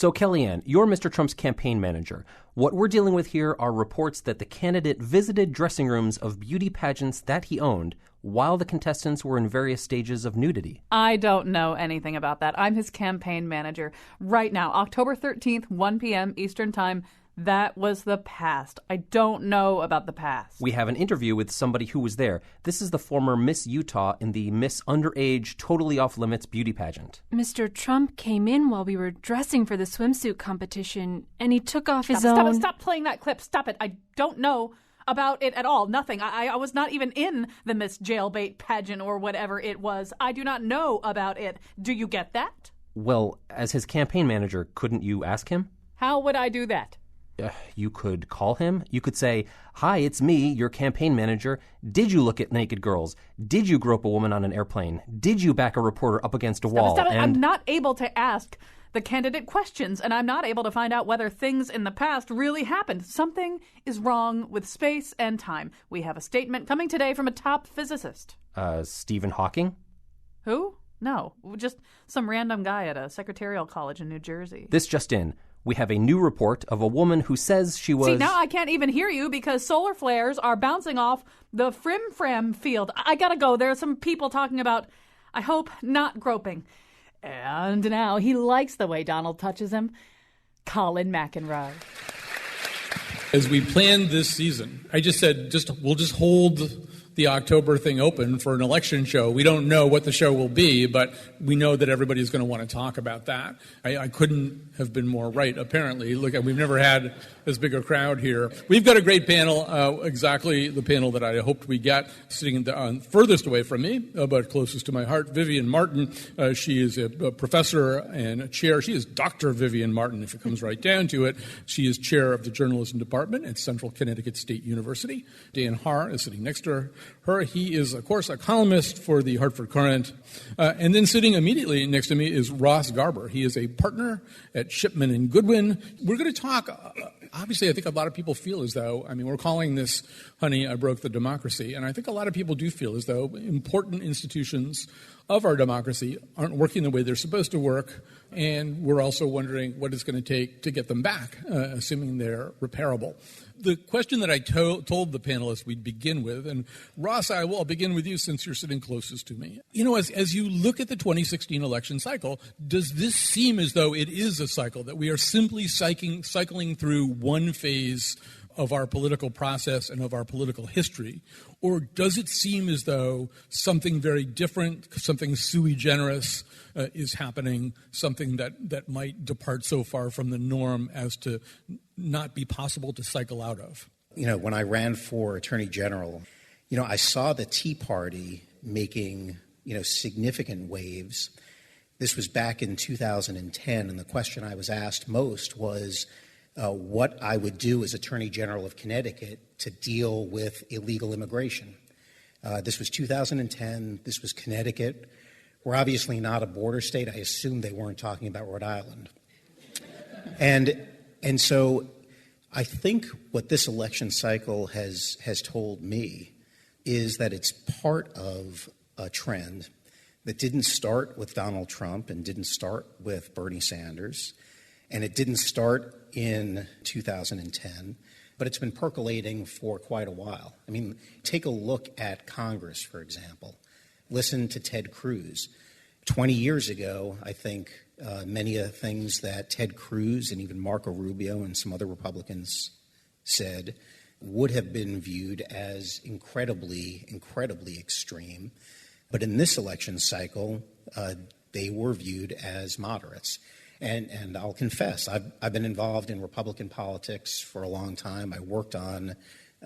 So, Kellyanne, you're Mr. Trump's campaign manager. What we're dealing with here are reports that the candidate visited dressing rooms of beauty pageants that he owned while the contestants were in various stages of nudity. I don't know anything about that. I'm his campaign manager. Right now, October 13th, 1 p.m. Eastern Time. That was the past. I don't know about the past. We have an interview with somebody who was there. This is the former Miss Utah in the Miss Underage Totally Off Limits beauty pageant. Mr. Trump came in while we were dressing for the swimsuit competition, and he took off his own... Stop playing that clip. Stop it. I don't know about it at all. Nothing. I was not even in the Miss Jailbait pageant or whatever it was. I do not know about it. Do you get that? Well, as his campaign manager, couldn't you ask him? How would I do that? You could call him. You could say, "Hi, it's me, your campaign manager. Did you look at naked girls? Did you grope a woman on an airplane? Did you back a reporter up against a wall?" Stop it. I'm not able to ask the candidate questions, and I'm not able to find out whether things in the past really happened. Something is wrong with space and time. We have a statement coming today from a top physicist. Stephen Hawking? Who? No, just some random guy at a secretarial college in New Jersey. This just in. We have a new report of a woman who says she was... See, now I can't even hear you because solar flares are bouncing off the Frim field. I gotta go. There are some people talking about, I hope, not groping. And now he likes the way Donald touches him. Colin McEnroe. As we planned this season, I just said, we'll just hold the October thing open for an election show. We don't know what the show will be, but we know that everybody's going to want to talk about that. I couldn't have been more right, apparently. Look, we've never had as big a crowd here. We've got a great panel, exactly the panel that I hoped we got, sitting furthest away from me, but closest to my heart, Vivian Martin. She is a professor and a chair. She is Dr. Vivian Martin, if it comes right down to it. She is chair of the journalism department at Central Connecticut State University. Dan Haar is sitting next to her. He is, of course, a columnist for the Hartford Courant. And then sitting immediately next to me is Ross Garber. He is a partner at Shipman and Goodwin. We're going to talk, obviously, I think a lot of people feel as though, we're calling this, honey, I broke the democracy. And I think a lot of people do feel as though important institutions of our democracy aren't working the way they're supposed to work. And we're also wondering what it's going to take to get them back, assuming they're repairable. The question that I told the panelists we'd begin with, and Ross, I'll begin with you since you're sitting closest to me. As you look at the 2016 election cycle, does this seem as though it is a cycle, that we are simply cycling through one phase of our political process and of our political history? Or does it seem as though something very different, something sui generis is happening, something that might depart so far from the norm as to not be possible to cycle out of? When I ran for Attorney General, I saw the Tea Party making, significant waves. This was back in 2010, and the question I was asked most was what I would do as Attorney General of Connecticut to deal with illegal immigration. This was 2010. This was Connecticut. We're obviously not a border state. I assume they weren't talking about Rhode Island. And so I think what this election cycle has told me is that it's part of a trend that didn't start with Donald Trump and didn't start with Bernie Sanders, and it didn't start in 2010, but it's been percolating for quite a while. Take a look at Congress, for example. Listen to Ted Cruz. 20 years ago, I think many of the things that Ted Cruz and even Marco Rubio and some other Republicans said would have been viewed as incredibly, incredibly extreme. But in this election cycle, they were viewed as moderates. And I'll confess, I've been involved in Republican politics for a long time. I worked on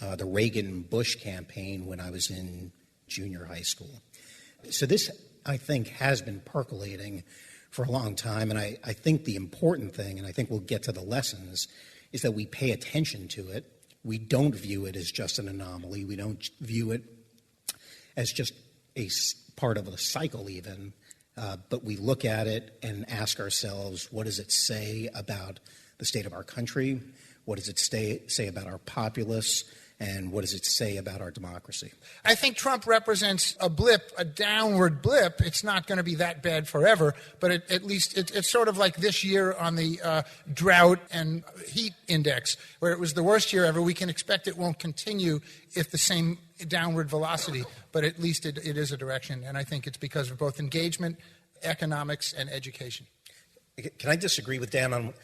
the Reagan-Bush campaign when I was in junior high school. So this, I think, has been percolating for a long time. And I think the important thing, and I think we'll get to the lessons, is that we pay attention to it. We don't view it as just an anomaly. We don't view it as just a part of a cycle even. But we look at it and ask ourselves, what does it say about the state of our country? What does it say about our populace? and what does it say about our democracy? I think Trump represents a blip, a downward blip. It's not going to be that bad forever, but at least it's sort of like this year on the drought and heat index, where it was the worst year ever. We can expect it won't continue if the same downward velocity, but at least it is a direction, and I think it's because of both engagement, economics, and education. Can I disagree with Dan on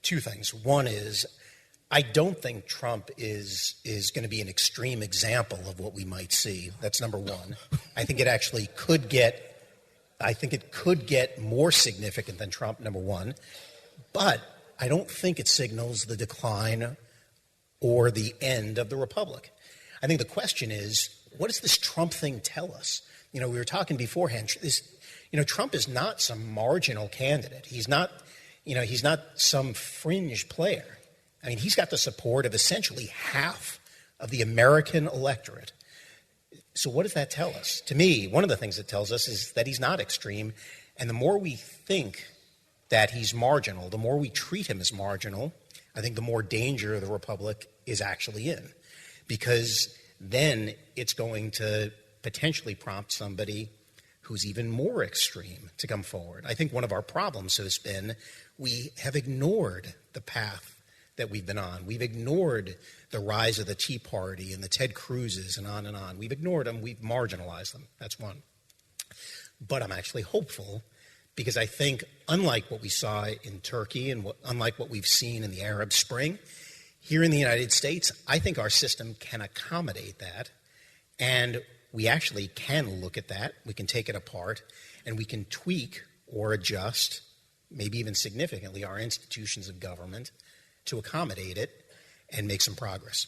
two things? One is, I don't think Trump is going to be an extreme example of what we might see. That's number one. I think it could get more significant than Trump, number one. But I don't think it signals the decline or the end of the republic. I think the question is, what does this Trump thing tell us? We were talking beforehand. Trump is not some marginal candidate. He's not some fringe player. I mean, he's got the support of essentially half of the American electorate. So what does that tell us? To me, one of the things it tells us is that he's not extreme. And the more we think that he's marginal, the more we treat him as marginal, I think the more danger the republic is actually in. Because then it's going to potentially prompt somebody who's even more extreme to come forward. I think one of our problems has been we have ignored the path that we've been on. We've ignored the rise of the Tea Party and the Ted Cruzes and on and on. We've ignored them. We've marginalized them. That's one. But I'm actually hopeful because I think, unlike what we saw in Turkey and unlike what we've seen in the Arab Spring, here in the United States, I think our system can accommodate that. And we actually can look at that. We can take it apart and we can tweak or adjust, maybe even significantly, our institutions of government to accommodate it and make some progress.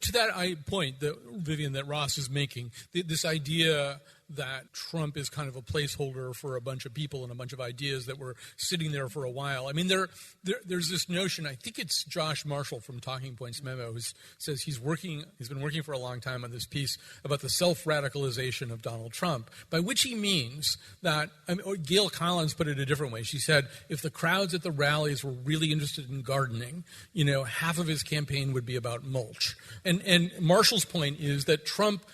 To that point, Vivian, that Ross is making, this idea that Trump is kind of a placeholder for a bunch of people and a bunch of ideas that were sitting there for a while. I mean, there's this notion, I think it's Josh Marshall from Talking Points Memo, who says he's been working for a long time on this piece about the self-radicalization of Donald Trump, by which he means that, Gail Collins put it a different way. She said, if the crowds at the rallies were really interested in gardening, half of his campaign would be about mulch. And Marshall's point is that Trump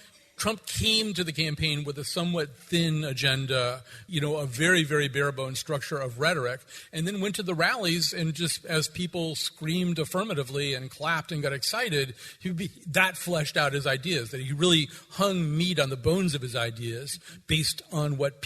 came to the campaign with a somewhat thin agenda, a very, very bare-bones structure of rhetoric, and then went to the rallies and just as people screamed affirmatively and clapped and got excited, that fleshed out his ideas, that he really hung meat on the bones of his ideas based on what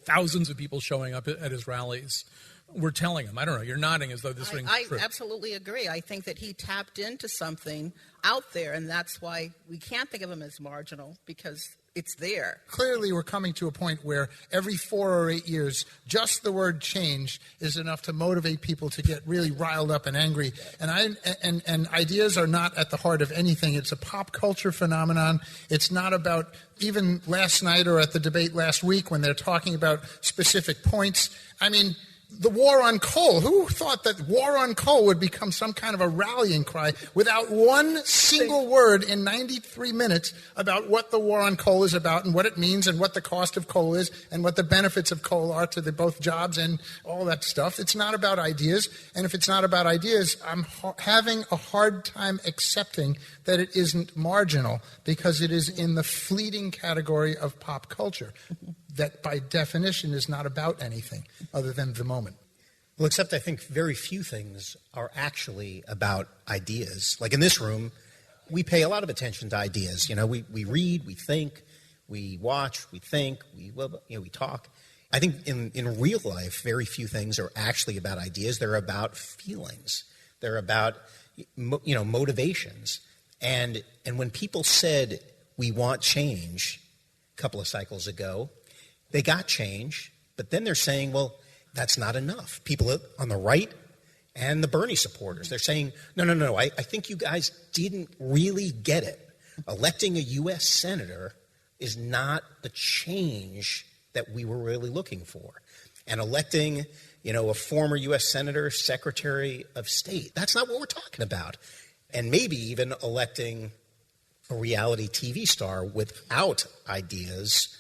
thousands of people showing up at his rallies were telling him. I don't know. You're nodding as though this rings true. I absolutely agree. I think that he tapped into something out there, and that's why we can't think of him as marginal, because it's there. Clearly, we're coming to a point where every 4 or 8 years, just the word change is enough to motivate people to get really riled up and angry. And ideas are not at the heart of anything. It's a pop culture phenomenon. It's not about, even last night or at the debate last week when they're talking about specific points. I mean, the war on coal. Who thought that war on coal would become some kind of a rallying cry without one single word in 93 minutes about what the war on coal is about and what it means and what the cost of coal is and what the benefits of coal are to both jobs and all that stuff? It's not about ideas. And if it's not about ideas, I'm having a hard time accepting that it isn't marginal, because it is in the fleeting category of pop culture that by definition is not about anything other than the moment. Well, except I think very few things are actually about ideas. Like in this room, we pay a lot of attention to ideas. We read, we think, we watch, we think, we talk. I think in real life, very few things are actually about ideas. They're about feelings. They're about, motivations. And when people said we want change a couple of cycles ago, they got change, but then they're saying, well, that's not enough. People on the right and the Bernie supporters, they're saying, no, I think you guys didn't really get it. Electing a U.S. senator is not the change that we were really looking for. And electing, a former U.S. senator, Secretary of State, that's not what we're talking about. And maybe even electing a reality TV star without ideas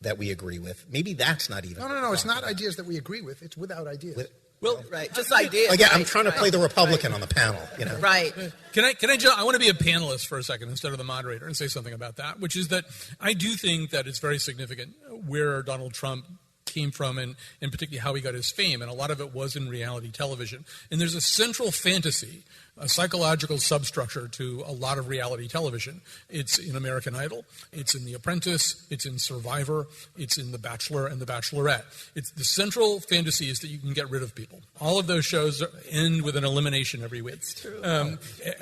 that we agree with. Maybe that's not even. No. It's not ideas that we agree with. It's without ideas. Well, right, just ideas. Again, I'm trying to play the Republican on the panel, Right. Can I I want to be a panelist for a second instead of the moderator and say something about that, which is that I do think that it's very significant where Donald Trump came from and particularly how he got his fame, and a lot of it was in reality television. And there's a central fantasy, a psychological substructure to a lot of reality television. It's in American Idol, it's in The Apprentice, it's in Survivor, it's in The Bachelor and The Bachelorette. It's the central fantasy is that you can get rid of people. All of those shows end with an elimination every week. It's true.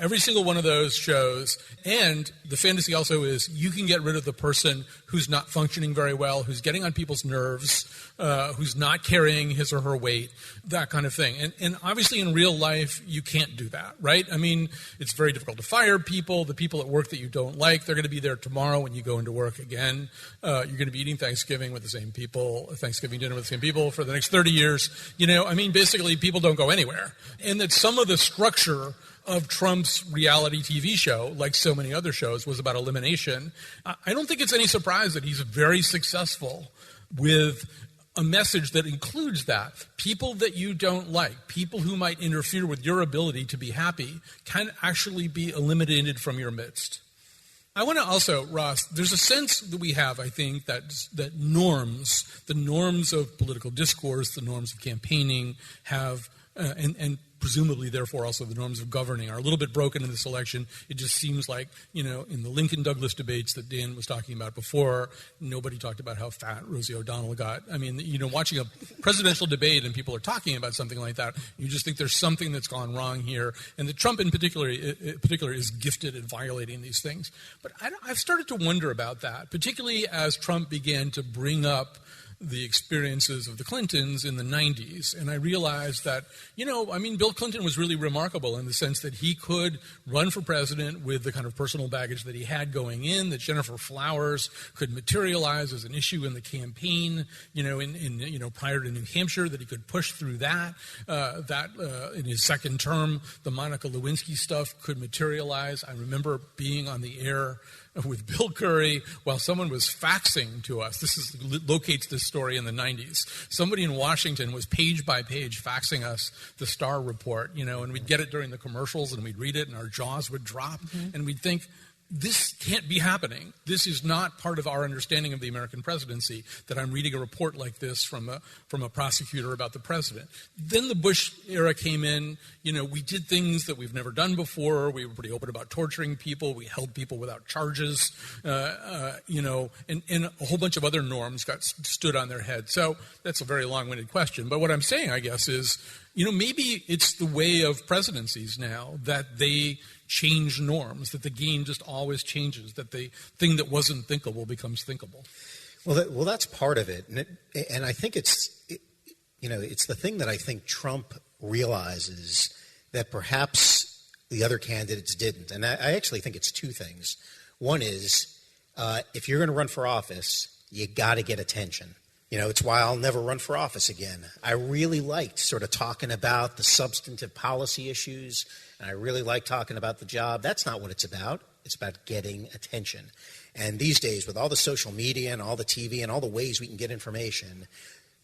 Every single one of those shows, and the fantasy also is you can get rid of the person who's not functioning very well, who's getting on people's nerves, who's not carrying his or her weight, that kind of thing. And obviously in real life, you can't do that, right? I mean, it's very difficult to fire people. The people at work that you don't like, they're going to be there tomorrow when you go into work again. You're going to be eating Thanksgiving with the same people, Thanksgiving dinner with the same people for the next 30 years. I mean, basically, people don't go anywhere. And that some of the structure of Trump's reality TV show, like so many other shows, was about elimination. I don't think it's any surprise that he's very successful with a message that includes that. People that you don't like, people who might interfere with your ability to be happy, can actually be eliminated from your midst. I want to also, Ross, there's a sense that we have, I think, that norms, the norms of political discourse, the norms of campaigning have, and presumably, therefore, also the norms of governing are a little bit broken in this election. It just seems like, in the Lincoln-Douglas debates that Dan was talking about before, nobody talked about how fat Rosie O'Donnell got. I mean, watching a presidential debate and people are talking about something like that, you just think there's something that's gone wrong here, and that Trump in particular is gifted at violating these things. But I've started to wonder about that, particularly as Trump began to bring up the experiences of the Clintons in the 90s. And I realized that, Bill Clinton was really remarkable in the sense that he could run for president with the kind of personal baggage that he had going in, that Jennifer Flowers could materialize as an issue in the campaign, prior to New Hampshire, that he could push through that in his second term, the Monica Lewinsky stuff could materialize. I remember being on the air with Bill Curry while someone was faxing to us. This locates this story in the 90s. Somebody in Washington was page by page faxing us the Star report, and we'd get it during the commercials and we'd read it and our jaws would drop and we'd think, this can't be happening. This is not part of our understanding of the American presidency, that I'm reading a report like this from a prosecutor about the president. Then the Bush era came in. We did things that we've never done before. We were pretty open about torturing people. We held people without charges, and a whole bunch of other norms stood on their head. So that's a very long-winded question. But what I'm saying, I guess, is, maybe it's the way of presidencies now that they change norms, that the game just always changes, that the thing that wasn't thinkable becomes thinkable. Well, that's part of it, and I think it's the thing that I think Trump realizes that perhaps the other candidates didn't, and I actually think it's two things. One is if you're going to run for office, you got to get attention. It's why I'll never run for office again. I really liked sort of talking about the substantive policy issues, and I really like talking about the job. That's not what it's about. It's about getting attention. And these days, with all the social media and all the TV and all the ways we can get information,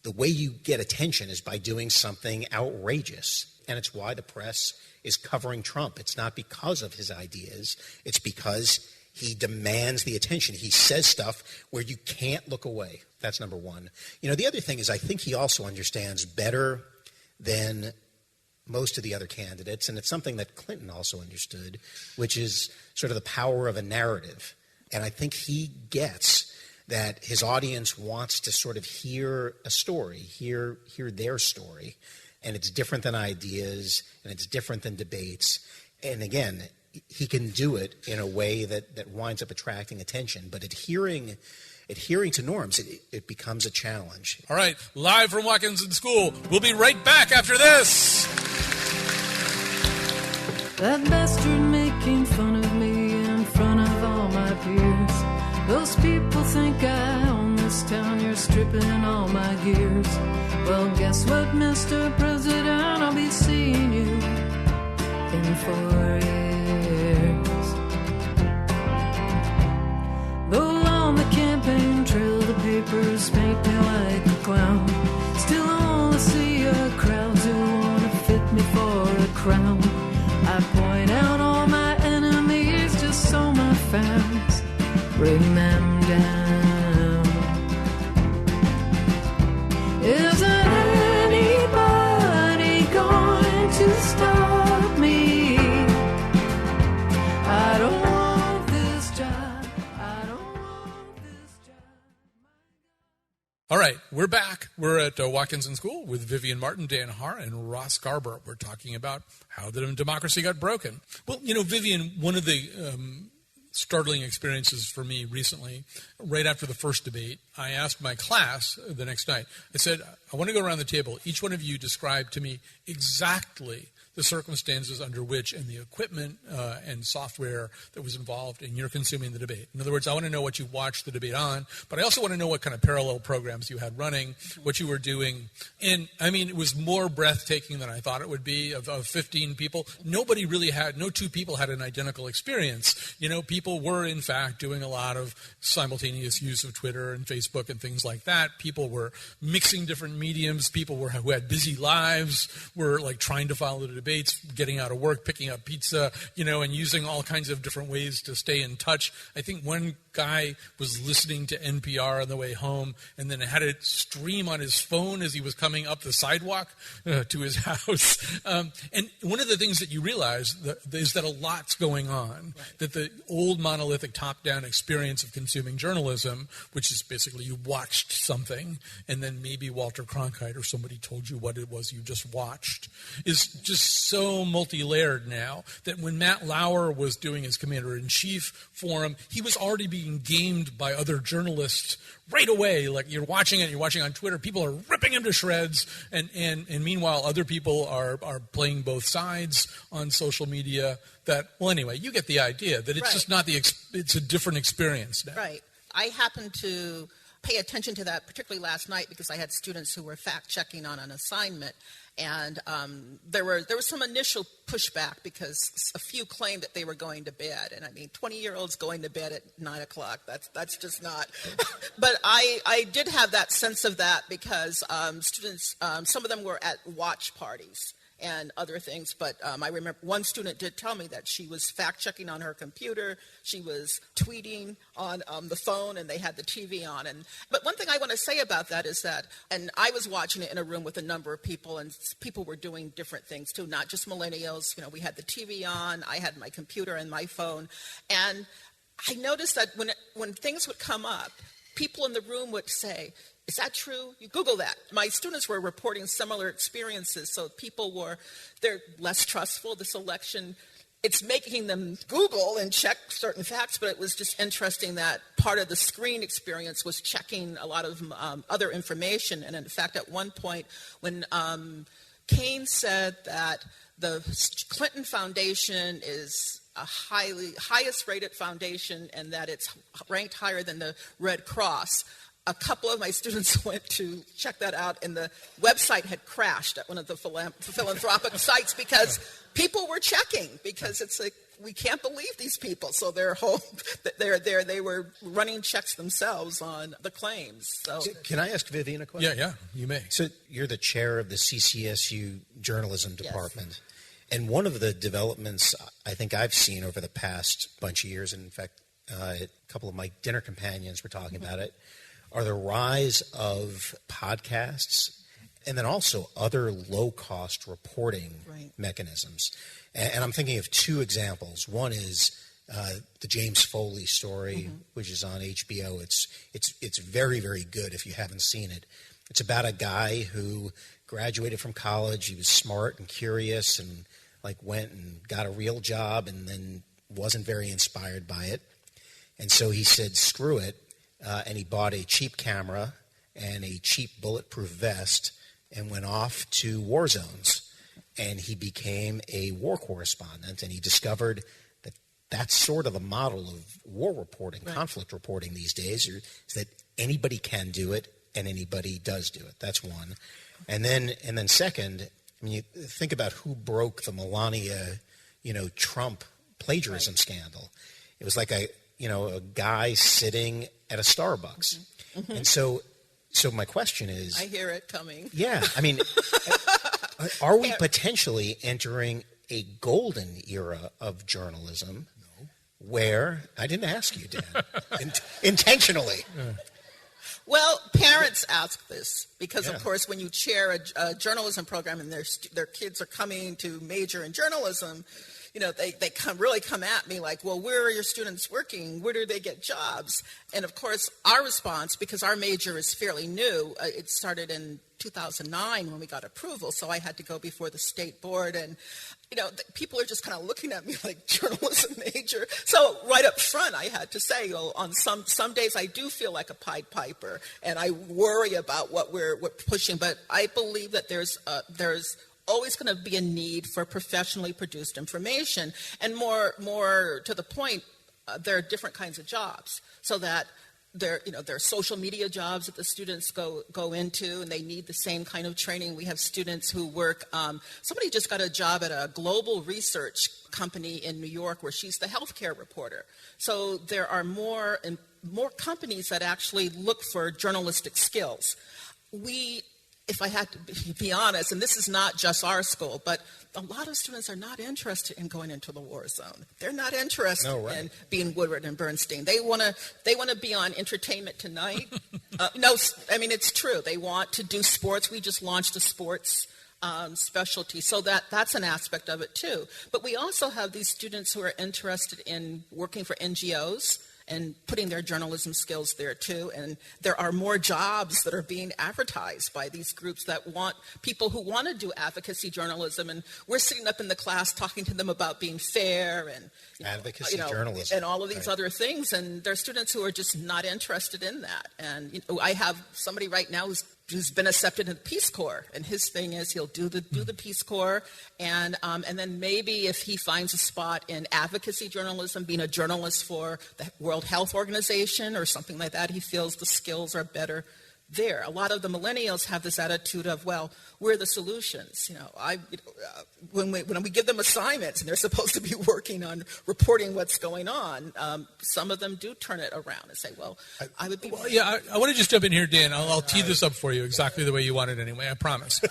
the way you get attention is by doing something outrageous. And it's why the press is covering Trump. It's not because of his ideas. It's because he demands the attention. He says stuff where you can't look away. That's number one. The other thing is I think he also understands better than most of the other candidates, and it's something that Clinton also understood, which is sort of the power of a narrative. And I think he gets that his audience wants to sort of hear a story, hear their story, and it's different than ideas, and it's different than debates. And again, he can do it in a way that winds up attracting attention, but adhering to norms, it becomes a challenge. All right, live from Watkinson School. We'll be right back after this. That bastard making fun of me in front of all my peers. Those people think I own this town. You're stripping all my gears. Well, guess what, Mr. President? I'll be seeing you in 4 years. Though on the campaign trail, the papers paint me like a clown. Still only see a crowd who crown. I point out all my enemies just so my fans bring them down. Isn't anybody going to stop me? I don't want this job. I don't want this job. All right, we're back. We're at Watkinson School with Vivian Martin, Dan Haar, and Ross Garber. We're talking about how the democracy got broken. Well, Vivian, one of the startling experiences for me recently, right after the first debate, I asked my class the next night, I said, I want to go around the table. Each one of you describe to me exactly the circumstances under which and the equipment and software that was involved in your consuming the debate. In other words, I want to know what you watched the debate on, but I also want to know what kind of parallel programs you had running, what you were doing. And, it was more breathtaking than I thought it would be. Of 15 people, no two people had an identical experience. People were, in fact, doing a lot of simultaneous use of Twitter and Facebook and things like that. People were mixing different mediums. People who had busy lives were, trying to follow the debate, getting out of work, picking up pizza, and using all kinds of different ways to stay in touch. I think one guy was listening to NPR on the way home and then had it stream on his phone as he was coming up the sidewalk to his house. And one of the things that you realize is that a lot's going on, that the old monolithic top-down experience of consuming journalism, which is basically you watched something and then maybe Walter Cronkite or somebody told you what it was you just watched, is just so multi-layered now that when Matt Lauer was doing his commander-in-chief forum, he was already being gamed by other journalists right away. Like you're watching on Twitter, people are ripping him to shreds, and meanwhile other people are playing both sides on social media. Anyway, you get the idea that it's just not it's a different experience now. Right. I happened to pay attention to that, particularly last night, because I had students who were fact-checking on an assignment. And there was some initial pushback because a few claimed that they were going to bed. And 20-year-olds going to bed at 9 o'clock, that's just not. But I did have that sense of that because students, some of them were at watch parties and other things. But I remember one student did tell me that she was fact-checking on her computer. She was tweeting on the phone, and they had the TV on. But one thing I want to say about that is that, and I was watching it in a room with a number of people, and people were doing different things too, not just millennials. We had the TV on. I had my computer and my phone. And I noticed that when things would come up, people in the room would say, "Is that true?" You Google that. My students were reporting similar experiences, so they're less trustful. This election, it's making them Google and check certain facts, but it was just interesting that part of the screen experience was checking a lot of other information. And in fact, at one point, when Kane said that the Clinton Foundation is a highest rated foundation and that it's ranked higher than the Red Cross, a couple of my students went to check that out, and the website had crashed at one of the philanthropic sites because people were checking, because it's like, we can't believe these people. So they're home. They were running checks themselves on the claims. So can I ask Vivian a question? Yeah, you may. So you're the chair of the CCSU journalism department. Yes. And one of the developments I think I've seen over the past bunch of years, and in fact, a couple of my dinner companions were talking about it, are the rise of podcasts and then also other low-cost reporting mechanisms. And I'm thinking of two examples. One is the James Foley story, which is on HBO. It's very, very good if you haven't seen it. It's about a guy who graduated from college. He was smart and curious and went and got a real job and then wasn't very inspired by it. And so he said, screw it. And he bought a cheap camera and a cheap bulletproof vest and went off to war zones. And he became a war correspondent, and he discovered that that's sort of the model of war reporting, conflict reporting these days, is that anybody can do it and anybody does do it. That's one. And then second, you think about who broke the Melania, Trump plagiarism scandal. It was like a guy sitting at a Starbucks. And so my question is, I hear it coming. Yeah. Are we potentially entering a golden era of journalism where, I didn't ask you, Dan, intentionally. Well, parents ask this because, of course, when you chair a journalism program and their kids are coming to major in journalism, they really come at me like, well, where are your students working? Where do they get jobs? And, of course, our response, because our major is fairly new, it started in 2009 when we got approval, so I had to go before the state board, and people are just kind of looking at me like, journalism major. So right up front, I had to say, well, on some days I do feel like a Pied Piper, and I worry about what we're pushing. But I believe that there's always going to be a need for professionally produced information, and more to the point, there are different kinds of jobs, so that there are social media jobs that the students go into, and they need the same kind of training. We have students who work. Somebody just got a job at a global research company in New York where she's the healthcare reporter. So there are more companies that actually look for journalistic skills. If I had to be honest, and this is not just our school, but a lot of students are not interested in going into the war zone. They're not interested in being Woodward and Bernstein. They want to be on Entertainment Tonight. It's true. They want to do sports. We just launched a sports specialty, so that's an aspect of it too. But we also have these students who are interested in working for NGOs and putting their journalism skills there too. And there are more jobs that are being advertised by these groups that want people who want to do advocacy journalism. And we're sitting up in the class talking to them about being fair and advocacy journalism and all of these other things. And there are students who are just not interested in that. And I have somebody right now who's been accepted in the Peace Corps, and his thing is he'll do the Peace Corps, and then maybe if he finds a spot in advocacy journalism, being a journalist for the World Health Organization or something like that, he feels the skills are better there. A lot of the millennials have this attitude of, well, we're the solutions. When we give them assignments and they're supposed to be working on reporting what's going on, some of them do turn it around and say, well, I would be... Well, yeah, I want to just jump in here, Dan. I'll tee this up for you exactly the way you want it anyway, I promise.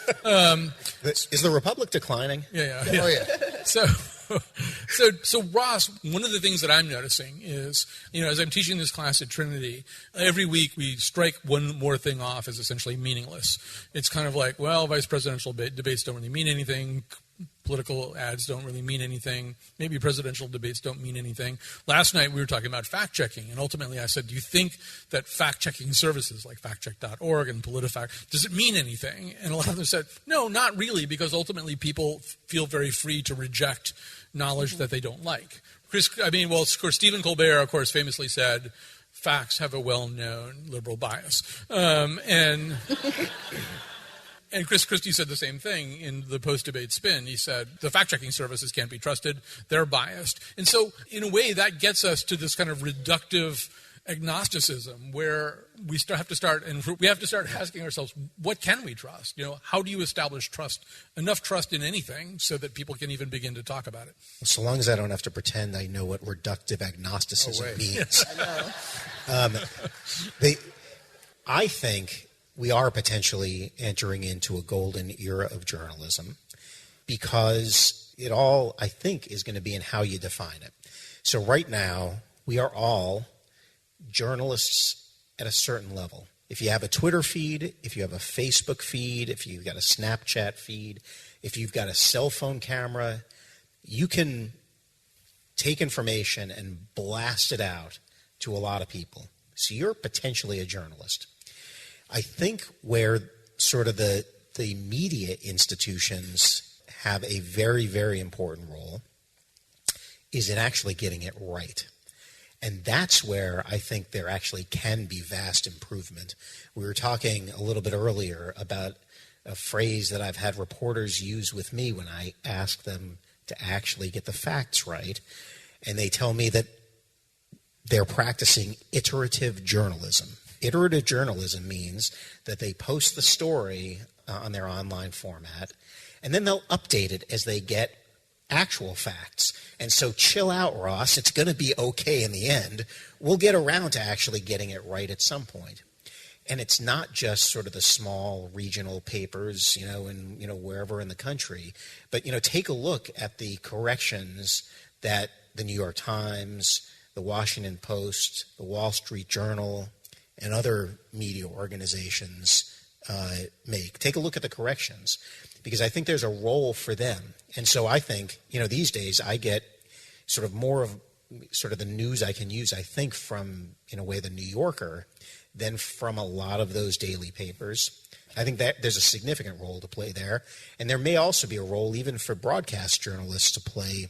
Is the Republic declining? Yeah. Oh, yeah. So Ross, one of the things that I'm noticing is, as I'm teaching this class at Trinity, every week we strike one more thing off as essentially meaningless. It's kind of like, well, vice presidential debates don't really mean anything. Political ads don't really mean anything. Maybe presidential debates don't mean anything. Last night we were talking about fact-checking, and ultimately I said, do you think that fact-checking services like factcheck.org and PolitiFact, does it mean anything? And a lot of them said, no, not really, because ultimately people feel very free to reject knowledge that they don't like. Of course, Stephen Colbert, of course, famously said, facts have a well-known liberal bias. And Chris Christie said the same thing in the post-debate spin. He said, the fact-checking services can't be trusted. They're biased. And so, in a way, that gets us to this kind of reductive agnosticism where we have to start asking ourselves, what can we trust? How do you establish enough trust in anything so that people can even begin to talk about it? So long as I don't have to pretend I know what reductive agnosticism means. I think we are potentially entering into a golden era of journalism because it all, I think, is going to be in how you define it. So right now, we are all journalists at a certain level. If you have a Twitter feed, if you have a Facebook feed, if you've got a Snapchat feed, if you've got a cell phone camera, you can take information and blast it out to a lot of people. So you're potentially a journalist. I think where sort of the media institutions have a very, very important role is in actually getting it right. And that's where I think there actually can be vast improvement. We were talking a little bit earlier about a phrase that I've had reporters use with me when I ask them to actually get the facts right. And they tell me that they're practicing iterative journalism. Iterative journalism means that they post the story on their online format, and then they'll update it as they get actual facts. And so chill out, Ross. It's going to be okay in the end. We'll get around to actually getting it right at some point. And it's not just sort of the small regional papers, and, wherever in the country. But, take a look at the corrections that the New York Times, the Washington Post, the Wall Street Journal, and other media organizations make. Take a look at the corrections, because I think there's a role for them. And so I think, these days I get sort of more of sort of the news I can use, I think, from, in a way, the New Yorker than from a lot of those daily papers. I think that there's a significant role to play there. And there may also be a role even for broadcast journalists to play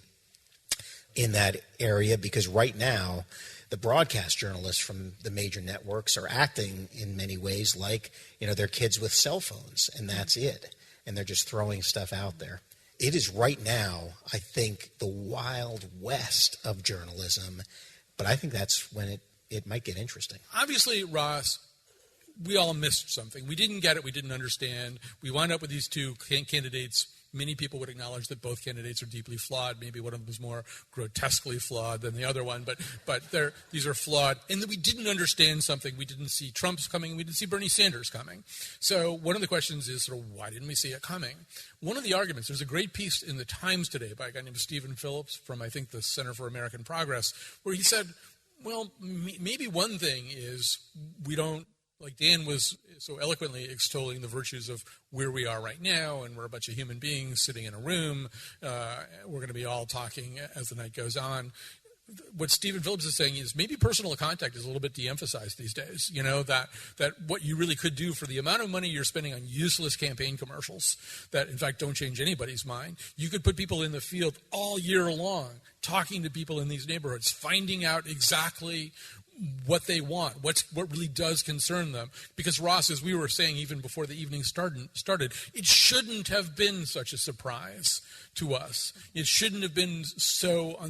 in that area, because right now the broadcast journalists from the major networks are acting in many ways like, they're kids with cell phones, and that's it. And they're just throwing stuff out there. It is right now, I think, the wild west of journalism, but I think that's when it might get interesting. Obviously, Ross, we all missed something. We didn't get it. We didn't understand. We wound up with these two candidates. Many people would acknowledge that both candidates are deeply flawed. Maybe one of them is more grotesquely flawed than the other one, but these are flawed. And that we didn't understand something. We didn't see Trump's coming. We didn't see Bernie Sanders coming. So one of the questions is sort of, why didn't we see it coming? One of the arguments, there's a great piece in the Times today by a guy named Stephen Phillips from, I think, the Center for American Progress, where he said, well, maybe one thing is we don't, like Dan was so eloquently extolling the virtues of where we are right now, and we're a bunch of human beings sitting in a room. We're going to be all talking as the night goes on. What Stephen Phillips is saying is maybe personal contact is a little bit de-emphasized these days. That what you really could do for the amount of money you're spending on useless campaign commercials that, in fact, don't change anybody's mind, you could put people in the field all year long talking to people in these neighborhoods, finding out exactly what they want, what really does concern them. Because, Ross, as we were saying even before the evening started, it shouldn't have been such a surprise to us. It shouldn't have been so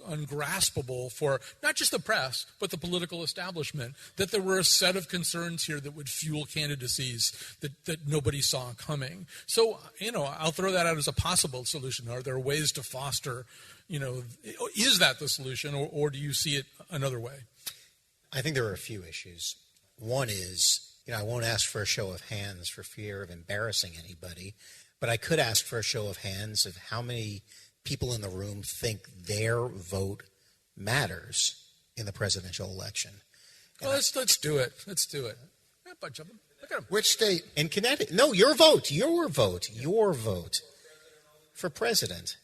ungraspable for not just the press, but the political establishment, that there were a set of concerns here that would fuel candidacies that nobody saw coming. So, I'll throw that out as a possible solution. Are there ways to foster, is that the solution, or do you see it another way? I think there are a few issues. One is, I won't ask for a show of hands for fear of embarrassing anybody, but I could ask for a show of hands of how many people in the room think their vote matters in the presidential election. Well, let's do it. Let's do it. A bunch of them. Look at them. Which state? In Connecticut. No, your vote for president.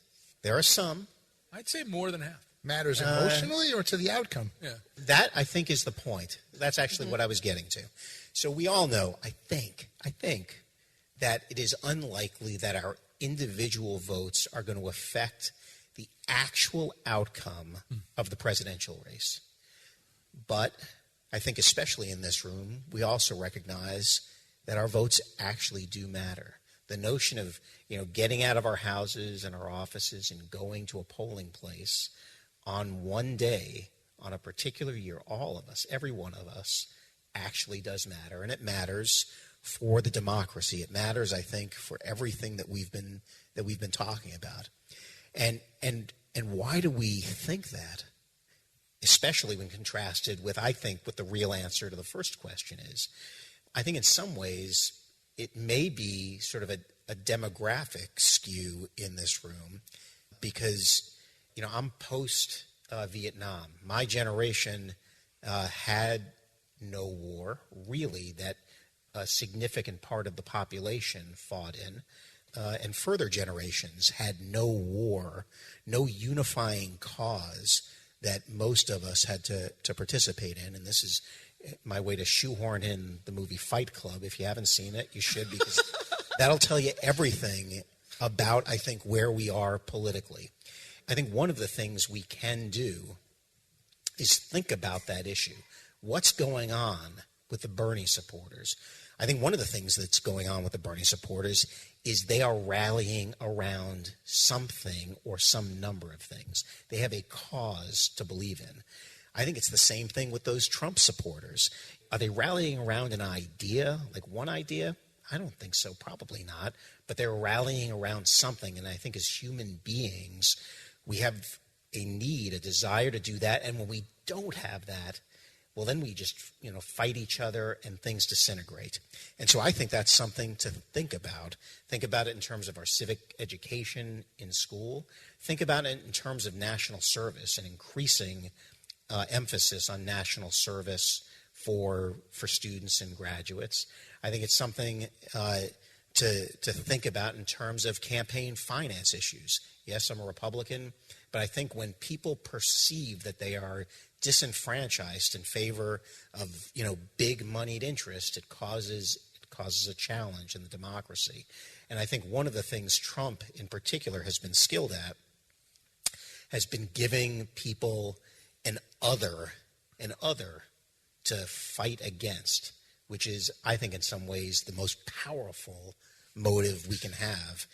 There are some. I'd say more than half. Matters emotionally or to the outcome? Yeah. That, I think, is the point. That's actually what I was getting to. So we all know, I think, that it is unlikely that our individual votes are going to affect the actual outcome of the presidential race. But I think, especially in this room, we also recognize that our votes actually do matter. The notion of, getting out of our houses and our offices and going to a polling place on one day, on a particular year, all of us, every one of us, actually does matter. And it matters for the democracy. It matters, I think, for everything that we've been talking about. And why do we think that? Especially when contrasted with, I think, what the real answer to the first question is. I think in some ways it may be sort of a demographic skew in this room, because I'm post Vietnam. My generation had no war, really, that a significant part of the population fought in, and further generations had no war, no unifying cause that most of us had to participate in. And this is my way to shoehorn in the movie Fight Club. If you haven't seen it, you should, because that'll tell you everything about, I think, where we are politically. I think one of the things we can do is think about that issue. What's going on with the Bernie supporters? I think one of the things that's going on with the Bernie supporters is they are rallying around something or some number of things. They have a cause to believe in. I think it's the same thing with those Trump supporters. Are they rallying around an idea, like one idea? I don't think so, probably not. But they're rallying around something, and I think as human beings, we have a need, a desire to do that. And when we don't have that, well, then we just, fight each other and things disintegrate. And so I think that's something to think about. Think about it in terms of our civic education in school. Think about it in terms of national service and increasing emphasis on national service for students and graduates. I think it's something to think about in terms of campaign finance issues. Yes, I'm a Republican, but I think when people perceive that they are disenfranchised in favor of big moneyed interest, it causes a challenge in the democracy. And I think one of the things Trump in particular has been skilled at has been giving people an other to fight against, which is, I think, in some ways the most powerful motive we can have.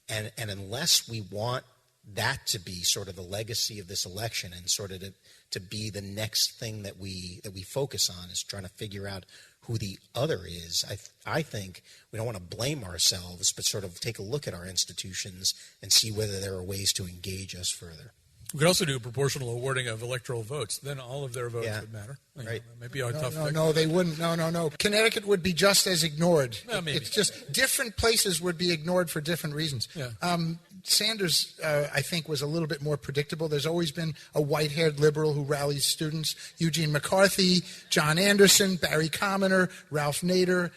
And unless we want that to be sort of the legacy of this election and sort of to be the next thing that we focus on, is trying to figure out who the other is, I think we don't want to blame ourselves, but sort of take a look at our institutions and see whether there are ways to engage us further. We could also do proportional awarding of electoral votes. Then all of their votes would matter. Right. Maybe a tough fix. No, they wouldn't. No. Connecticut would be just as ignored. Maybe. It's just different places would be ignored for different reasons. Yeah. Sanders, I think, was a little bit more predictable. There's always been a white-haired liberal who rallies students. Eugene McCarthy, John Anderson, Barry Commoner, Ralph Nader.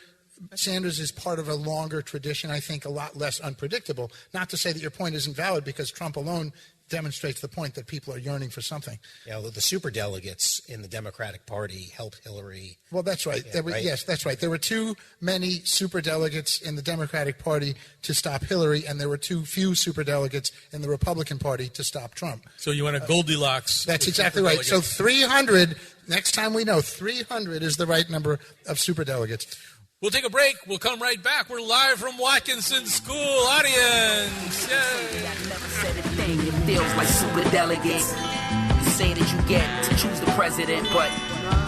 Sanders is part of a longer tradition, I think, a lot less unpredictable. Not to say that your point isn't valid, because Trump alone demonstrates the point that people are yearning for something. Yeah, the superdelegates in the Democratic Party helped Hillary. Well, that's right. Right? Yes, that's right. There were too many superdelegates in the Democratic Party to stop Hillary, and there were too few superdelegates in the Republican Party to stop Trump. So you want a Goldilocks. That's exactly right. So 300, next time we know, 300 is the right number of superdelegates. We'll take a break. We'll come right back. We're live from Watkinson School. Audience. Yay. I never said a thing. It feels like superdelegates. You say that you get to choose the president, but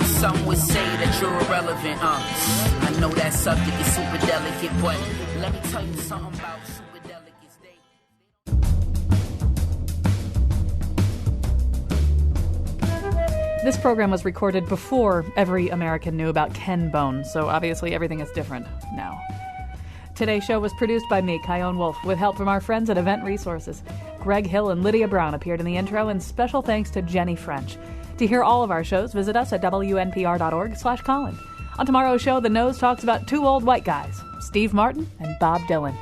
some would say that you're irrelevant. I know that subject is superdelicate, but let me tell you something about superdelegates. This program was recorded before every American knew about Ken Bone, so obviously everything is different now. Today's show was produced by me, Kyone Wolf, with help from our friends at Event Resources. Greg Hill and Lydia Brown appeared in the intro, and special thanks to Jenny French. To hear all of our shows, visit us at wnpr.org/Colin. On tomorrow's show, The Nose talks about two old white guys, Steve Martin and Bob Dylan.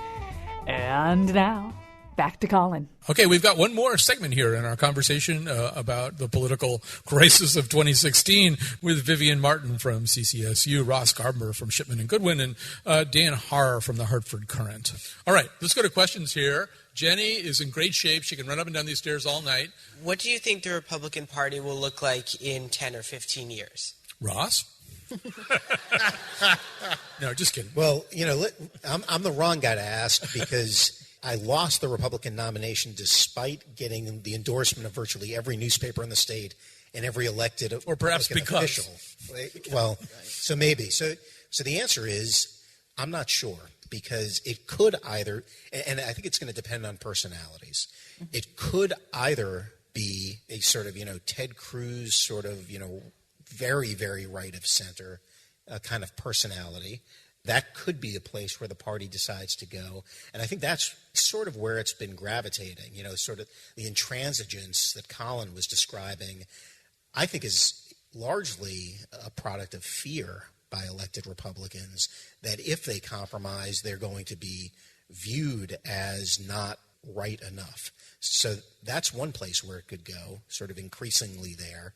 And now, back to Colin. Okay, we've got one more segment here in our conversation about the political crisis of 2016 with Vivian Martin from CCSU, Ross Garber from Shipman and Goodwin, and Dan Harr from the Hartford Courant. All right, let's go to questions here. Jenny is in great shape. She can run up and down these stairs all night. What do you think the Republican Party will look like in 10 or 15 years? Ross? No, just kidding. Well, I'm the wrong guy to ask, because I lost the Republican nomination despite getting the endorsement of virtually every newspaper in the state and every elected or perhaps because official. Well, so maybe. So the answer is I'm not sure, because it could either, and I think it's going to depend on personalities. It could either be a sort of Ted Cruz sort of very, very right of center kind of personality. That could be a place where the party decides to go. And I think that's sort of where it's been gravitating, sort of the intransigence that Colin was describing, I think is largely a product of fear by elected Republicans, that if they compromise, they're going to be viewed as not right enough. So that's one place where it could go, sort of increasingly there.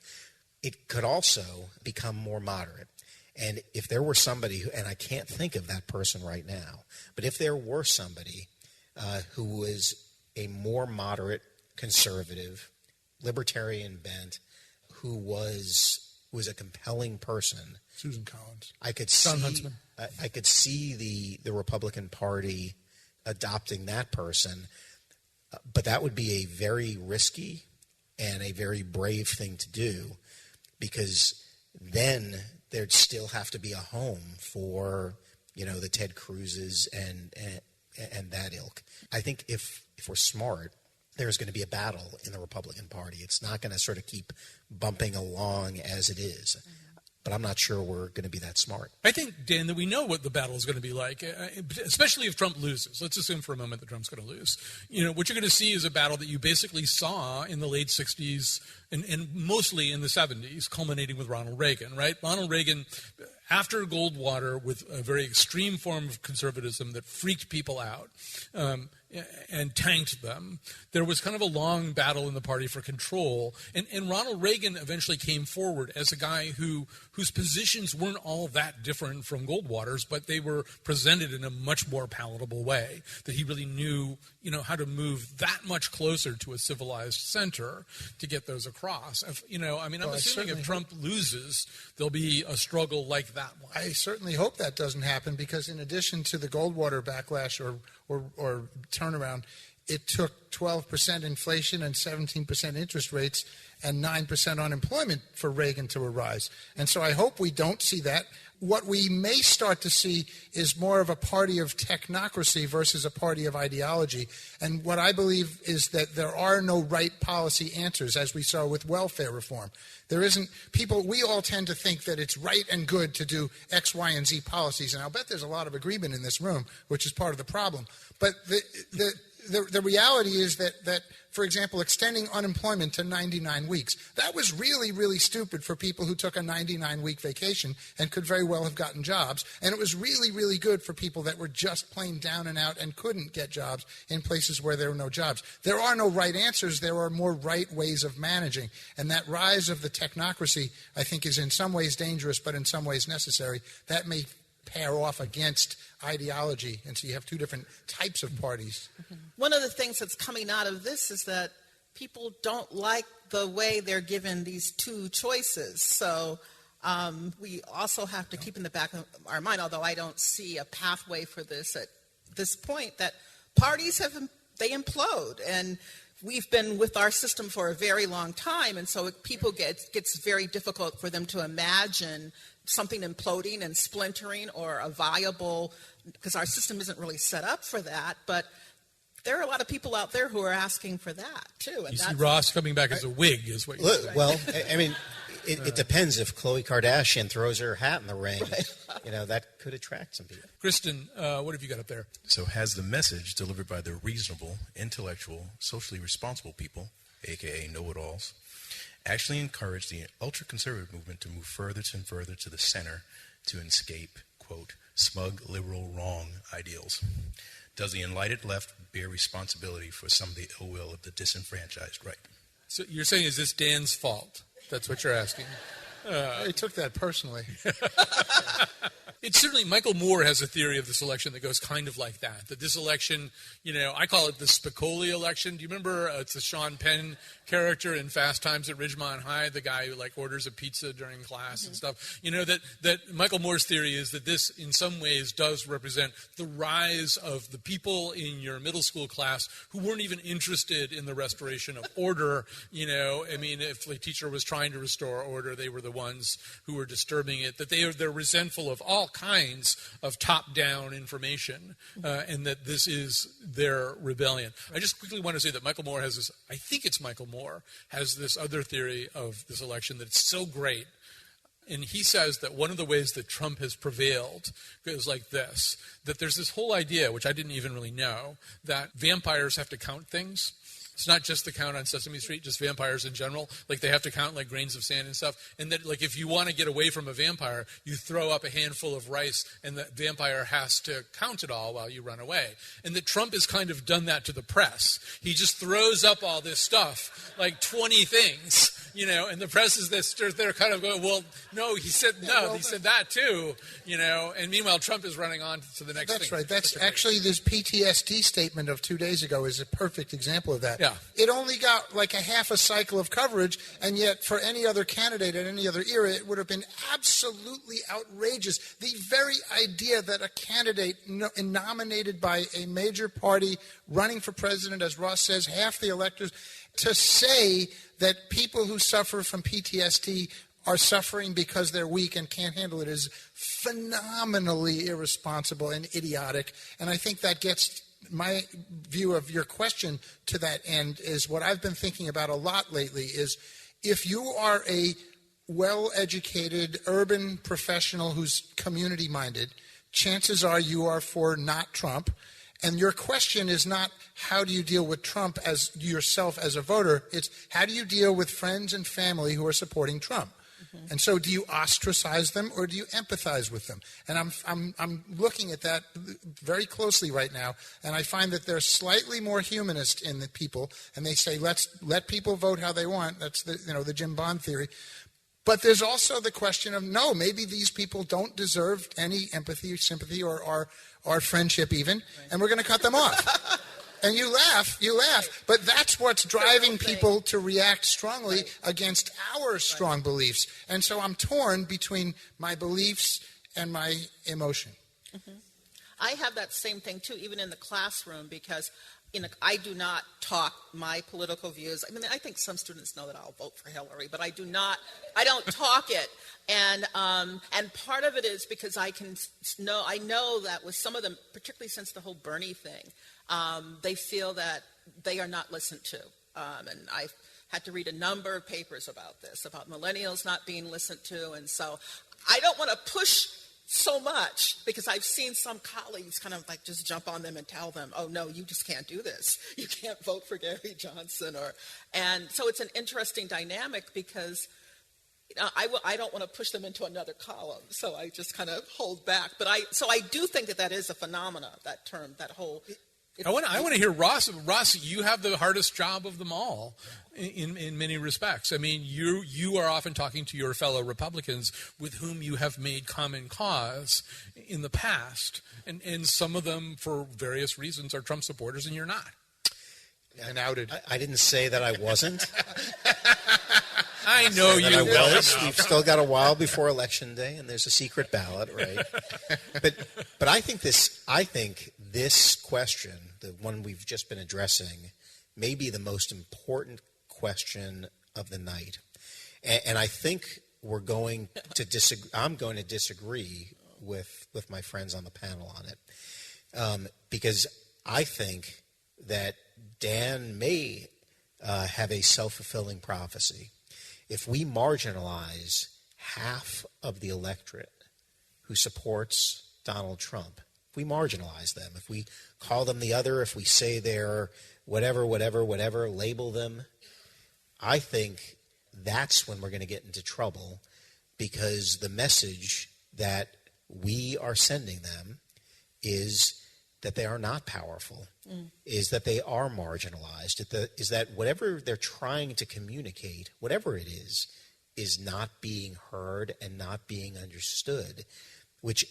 It could also become more moderate. And if there were somebody, and I can't think of that person right now, but if there were somebody who was a more moderate, conservative, libertarian bent, who was a compelling person, Susan Collins, I could Don see Huntsman. I could see the Republican Party adopting that person, but that would be a very risky and a very brave thing to do, because then there'd still have to be a home for, the Ted Cruzes and that ilk. I think if we're smart, there's going to be a battle in the Republican Party. It's not going to sort of keep bumping along as it is. but I'm not sure we're going to be that smart. I think, Dan, that we know what the battle is going to be like, especially if Trump loses. Let's assume for a moment that Trump's going to lose. What you're going to see is a battle that you basically saw in the late 60s and mostly in the 70s, culminating with Ronald Reagan, right? Ronald Reagan, after Goldwater, with a very extreme form of conservatism that freaked people out and tanked them, there was kind of a long battle in the party for control. And Ronald Reagan eventually came forward as a guy whose positions weren't all that different from Goldwater's, but they were presented in a much more palatable way, that he really knew, how to move that much closer to a civilized center to get those across. I'm assuming if Trump loses, there'll be a struggle like that one. I certainly hope that doesn't happen, because in addition to the Goldwater backlash or turnaround, it took 12% inflation and 17% interest rates and 9% unemployment for Reagan to arise. And so I hope we don't see that. What we may start to see is more of a party of technocracy versus a party of ideology. And what I believe is that there are no right policy answers, as we saw with welfare reform. There isn't we all tend to think that it's right and good to do X, Y, and Z policies. And I'll bet there's a lot of agreement in this room, which is part of the problem. But the reality is that, for example, extending unemployment to 99 weeks, that was really, really stupid for people who took a 99-week vacation and could very well have gotten jobs. And it was really, really good for people that were just plain down and out and couldn't get jobs in places where there were no jobs. There are no right answers. There are more right ways of managing. And that rise of the technocracy, I think, is in some ways dangerous, but in some ways necessary. That may pair off against ideology, and so you have two different types of parties. One of the things that's coming out of this is that people don't like the way they're given these two choices. So we also have to keep in the back of our mind, although I don't see a pathway for this at this point, that parties they implode. And we've been with our system for a very long time, and so gets very difficult for them to imagine something imploding and splintering or a viable, because our system isn't really set up for that. But there are a lot of people out there who are asking for that, too. And you see Ross coming back as a Whig, is what you're saying. Well, it depends. If Khloe Kardashian throws her hat in the ring, that could attract some people. Kristen, what have you got up there? So has the message delivered by the reasonable, intellectual, socially responsible people, a.k.a. know-it-alls, actually encouraged the ultra-conservative movement to move further and further to the center to escape, quote, smug, liberal, wrong ideals? Does the enlightened left bear responsibility for some of the ill will of the disenfranchised right? So you're saying, is this Dan's fault? That's what you're asking. I took that personally. It's certainly, Michael Moore has a theory of this election that goes kind of like that this election, I call it the Spicoli election. Do you remember, it's the Sean Penn character in Fast Times at Ridgemont High, the guy who orders a pizza during class and stuff. That Michael Moore's theory is that this in some ways does represent the rise of the people in your middle school class who weren't even interested in the restoration of order. If the teacher was trying to restore order, they were the ones who were disturbing it, that they're resentful of all kinds of top-down information, and that this is their rebellion. I just quickly want to say that Michael Moore has this, I think it's Michael Moore, has this other theory of this election that's so great. And he says that one of the ways that Trump has prevailed is like this, that there's this whole idea, which I didn't even really know, that vampires have to count things. It's not just the count on Sesame Street, just vampires in general. They have to count grains of sand and stuff. And that if you want to get away from a vampire, you throw up a handful of rice and the vampire has to count it all while you run away. And that Trump has kind of done that to the press. He just throws up all this stuff, 20 things, and the press is they're kind of going, well, no, he said that too, and meanwhile Trump is running on to the next thing. That's right. That's actually this PTSD statement of 2 days ago is a perfect example of that. Yeah. It only got a half a cycle of coverage, and yet for any other candidate at any other era, it would have been absolutely outrageous. The very idea that a candidate nominated by a major party running for president, as Ross says, half the electors, to say that people who suffer from PTSD are suffering because they're weak and can't handle it is phenomenally irresponsible and idiotic. And I think that gets my view of your question to that end is what I've been thinking about a lot lately is if you are a well-educated, urban professional who's community-minded, chances are you are for not Trump. And your question is not how do you deal with Trump as yourself as a voter, it's how do you deal with friends and family who are supporting Trump? Mm-hmm. And so do you ostracize them or do you empathize with them? And I'm looking at that very closely right now, and I find that they're slightly more humanist in the people, and they say let's let people vote how they want. That's the Jim Bond theory. But there's also the question of, no, maybe these people don't deserve any empathy or sympathy or friendship even, and we're going to cut them off. And you laugh, but that's what's driving people to react strongly against our strong beliefs. And so I'm torn between my beliefs and my emotion. Mm-hmm. I have that same thing, too, even in the classroom, because I do not talk my political views. I mean, I think some students know that I'll vote for Hillary, but I don't talk it. And part of it is because I know that with some of them, particularly since the whole Bernie thing, they feel that they are not listened to. And I've had to read a number of papers about this, about millennials not being listened to. And so I don't want to push so much, because I've seen some colleagues kind of like just jump on them and tell them, oh, no, you just can't do this. You can't vote for Gary Johnson. And so it's an interesting dynamic, because I don't want to push them into another column. So I just kind of hold back. But I do think that is a phenomena, that term, that whole... I want to hear Ross. Ross, you have the hardest job of them all in many respects. I mean, you are often talking to your fellow Republicans with whom you have made common cause in the past, and some of them, for various reasons, are Trump supporters, and you're not. And outed. I didn't say that I wasn't. I know you was. We've still got a while before Election Day, and there's a secret ballot, right? But I think this question, the one we've just been addressing, may be the most important question of the night. And I think we're going to disagree. I'm going to disagree with my friends on the panel on it, because I think that Dan may have a self-fulfilling prophecy. If we marginalize half of the electorate who supports Donald Trump, if we marginalize them, if we call them the other, if we say they're whatever, label them, I think that's when we're going to get into trouble, because the message that we are sending them is that they are not powerful, is that they are marginalized, is that whatever they're trying to communicate, whatever it is not being heard and not being understood, which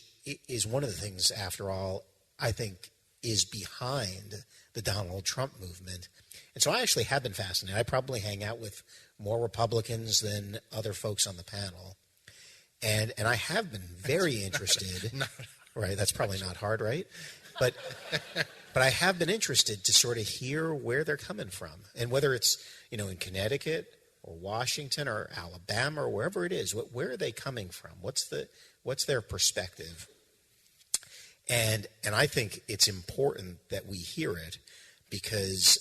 is one of the things, after all, I think is behind the Donald Trump movement. And so I actually have been fascinated. I probably hang out with more Republicans than other folks on the panel. And I have been very interested. Right, that's probably not hard, right? But I have been interested to sort of hear where they're coming from, and whether it's in Connecticut or Washington or Alabama or wherever it is, where are they coming from? What's their perspective? And I think it's important that we hear it, because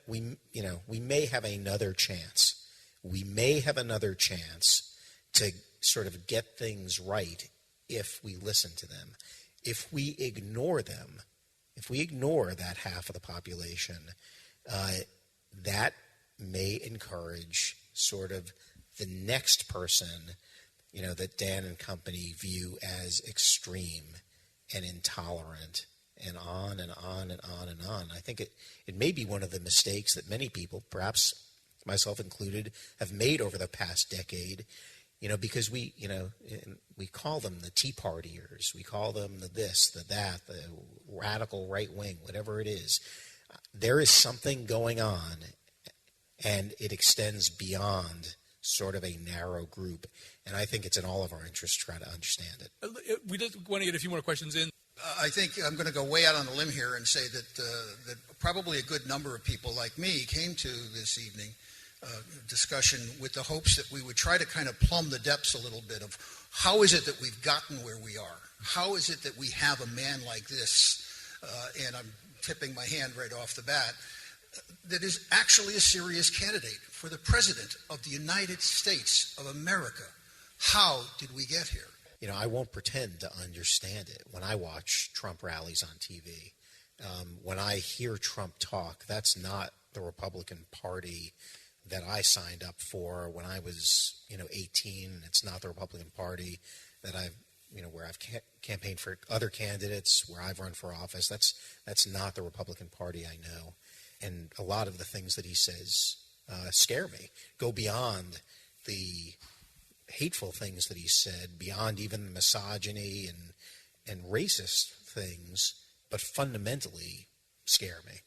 we may have another chance. We may have another chance to sort of get things right if we listen to them. If we ignore them, if we ignore that half of the population, that may encourage sort of the next person, that Dan and company view as extreme and intolerant, and on and on and on and on. I think it may be one of the mistakes that many people, perhaps myself included, have made over the past decade. Because we call them the Tea Partiers, we call them the this, the that, the radical right wing, whatever it is. There is something going on, and it extends beyond sort of a narrow group. And I think it's in all of our interest to try to understand it. We just want to get a few more questions in. I think I'm going to go way out on a limb here and say that probably a good number of people like me came to this evening discussion with the hopes that we would try to kind of plumb the depths a little bit of how is it that we've gotten where we are? How is it that we have a man like this, and I'm tipping my hand right off the bat, that is actually a serious candidate for the President of the United States of America. How did we get here? You know, I won't pretend to understand it. When I watch Trump rallies on TV, when I hear Trump talk, that's not the Republican Party that I signed up for when I was, 18. It's not the Republican Party that where I've campaigned for other candidates, where I've run for office. That's not the Republican Party I know. And a lot of the things that he says scare me, go beyond the hateful things that he said, beyond even the misogyny and racist things, but fundamentally scare me.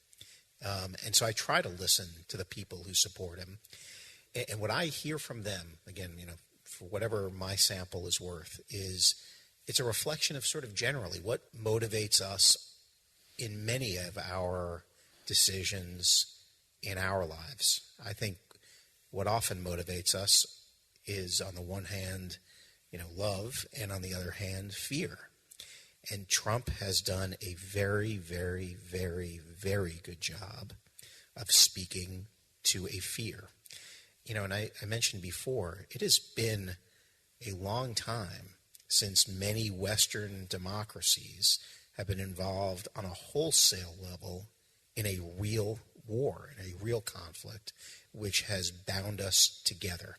And so I try to listen to the people who support him. And what I hear from them, again, for whatever my sample is worth, is it's a reflection of sort of generally what motivates us in many of our decisions in our lives. I think what often motivates us is, on the one hand, love, and on the other hand, fear. And Trump has done a very, very, very, very good job of speaking to a fear. And I mentioned before, it has been a long time since many Western democracies have been involved on a wholesale level in a real war, in a real conflict, which has bound us together.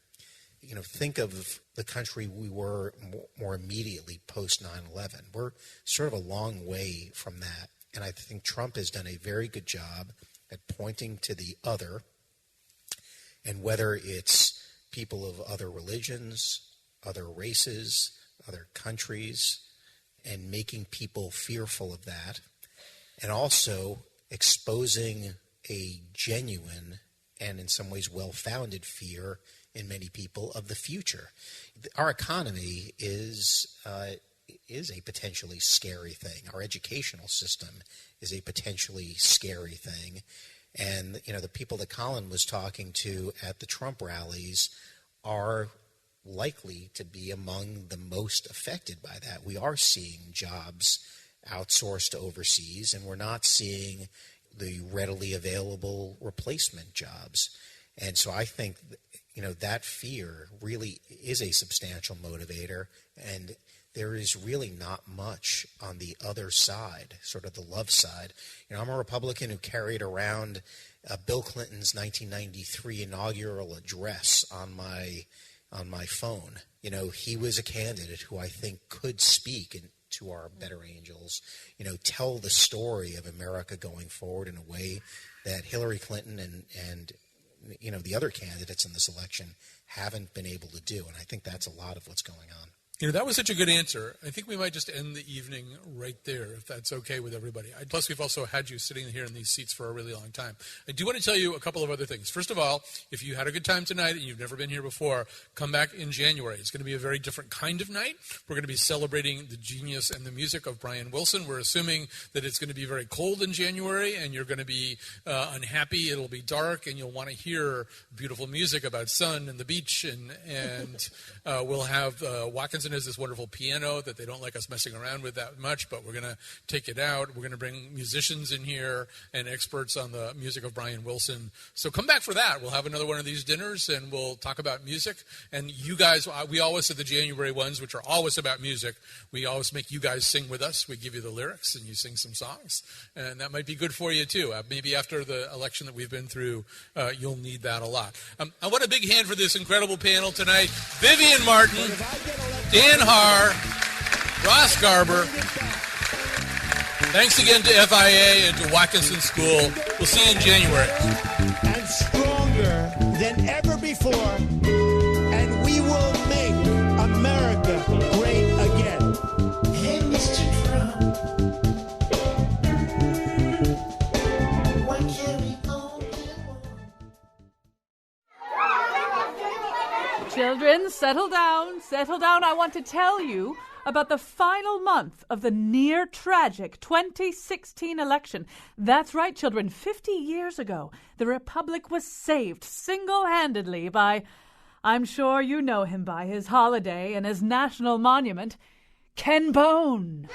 Think of the country we were more immediately post 9/11. We're sort of a long way from that. And I think Trump has done a very good job at pointing to the other, and whether it's people of other religions, other races, other countries, and making people fearful of that, and also exposing a genuine and in some ways well-founded fear in many people of the future. Our economy is a potentially scary thing. Our educational system is a potentially scary thing. And, the people that Colin was talking to at the Trump rallies are likely to be among the most affected by that. We are seeing jobs outsourced to overseas, and we're not seeing the readily available replacement jobs. And so I think, that fear really is a substantial motivator, and there is really not much on the other side, sort of the love side. I'm a Republican who carried around Bill Clinton's 1993 inaugural address on my phone. He was a candidate who I think could speak to our better angels, tell the story of America going forward in a way that Hillary Clinton and the other candidates in this election haven't been able to do. And I think that's a lot of what's going on. That was such a good answer. I think we might just end the evening right there, if that's okay with everybody. Plus, we've also had you sitting here in these seats for a really long time. I do want to tell you a couple of other things. First of all, if you had a good time tonight and you've never been here before, come back in January. It's going to be a very different kind of night. We're going to be celebrating the genius and the music of Brian Wilson. We're assuming that it's going to be very cold in January, and you're going to be unhappy. It'll be dark, and you'll want to hear beautiful music about sun and the beach, and we'll have Watkinson has this wonderful piano that they don't like us messing around with that much, but we're going to take it out. We're going to bring musicians in here and experts on the music of Brian Wilson. So come back for that. We'll have another one of these dinners, and we'll talk about music. And you guys, we always at the January ones, which are always about music, we always make you guys sing with us. We give you the lyrics, and you sing some songs. And that might be good for you, too. Maybe after the election that we've been through, you'll need that a lot. I want a big hand for this incredible panel tonight. Vivian Martin, Dan Haar, Ross Garber. Thanks again to FIA and to Watkinson School. We'll see you in January. And stronger than ever before. And we will make America great again. Hey, Mr. Trump. Why can't we all get along? Children, settle down, settle down. I want to tell you about the final month of the near-tragic 2016 election. That's right, children. 50 years ago, the Republic was saved single-handedly by, I'm sure you know him by his holiday and his national monument, Ken Bone.